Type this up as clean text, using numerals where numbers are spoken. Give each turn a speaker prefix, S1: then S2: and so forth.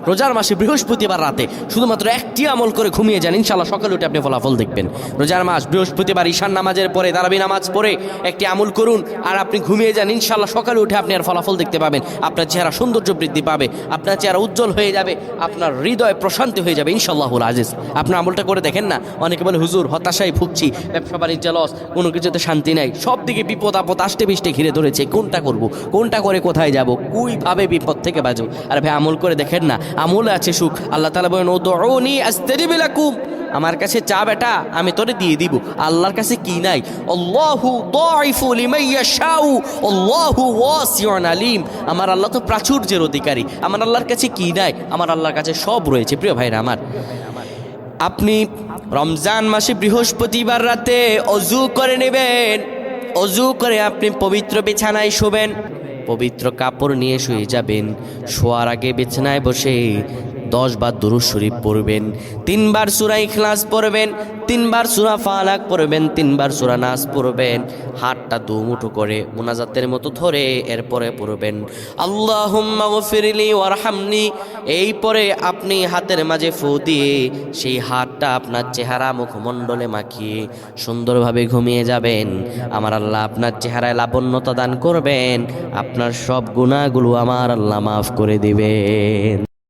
S1: রোজার মাসে বৃহস্পতিবার রাতে শুধুমাত্র একটি আমল করে ঘুমিয়ে যান, ইনশাআল্লাহ সকালে উঠে আপনি ফলাফল দেখবেন। রোজার মাস বৃহস্পতিবার ঈশান নামাজের পরে তারাবি নামাজ পড়ে একটি আমল করুন আর আপনি ঘুমিয়ে যান, ইনশাআল্লাহ সকালে উঠে আপনি আর ফলাফল দেখতে পাবেন। আপনার চেহারা সৌন্দর্য বৃদ্ধি পাবে, আপনার চেহারা উজ্জ্বল হয়ে যাবে, আপনার হৃদয় প্রশান্তি হয়ে যাবে ইনশাআল্লাহুল আজিজ। আপনার আমলটা করে দেখেন না। অনেকে বলে হুজুর হতাশায় ভুগছি, ব্যবসা বাণিজ্য লস, কোনো কিছুতে শান্তি নাই, সব দিকে বিপদ আপদ আষ্টে পিষ্টে ঘিরে ধরেছে, কোনটা করব, কোনটা করে কোথায় যাব, কুইভাবে বিপদ থেকে বাঁচব। আর ভাই আমল করে দেখেন না, আমলে আছে সুখ। আল্লাহ তাআলা বলেন উদউনি আস্তাজিব লাকুম, আমার কাছে চা বেটা আমি তোরে দিয়ে দিব। আল্লাহর কাছে কি নাই? আল্লাহু দাইফু লিমান ইয়াশাউ আল্লাহু ওয়াসিউন আলিম। আমার আল্লাহ তো প্রাচুর্যের অধিকারী, আমার আল্লাহর কাছে কি নাই? আমার আল্লাহর কাছে সব রয়েছে। প্রিয় ভাইরা আমার, আপনি রমজান মাসে বৃহস্পতিবার রাতে অজু করে নেবেন। অজু করে আপনি পবিত্র বিছানায় শোবেন, পবিত্র কাপড় নিয়ে শুয়ে যাবেন। শোয়ার আগে বিছানায় বসে 10 বার দুরূদ শরীফ পড়বেন, 3 বার সূরা ইখলাস পড়বেন, 3 বার সূরা ফালাক পড়বেন, 3 বার সূরা নাস পড়বেন। হাতটা দুমুঠো করে মুনাজাতের মতো ধরে এরপরে পড়বেন আল্লাহুম্মা গফিরলি ওয়ারহামনি। এই পরে আপনি হাতের মাঝে ফু দিয়ে সেই হাতটা আপনার চেহারা মুখমণ্ডলে মাখিয়ে সুন্দরভাবে ঘুমিয়ে যাবেন। আমার আল্লাহ আপনার চেহারায় লাবণ্যতা দান করবেন, আপনার সব গুনাহগুলো আমার আল্লাহ মাফ করে দিবেন।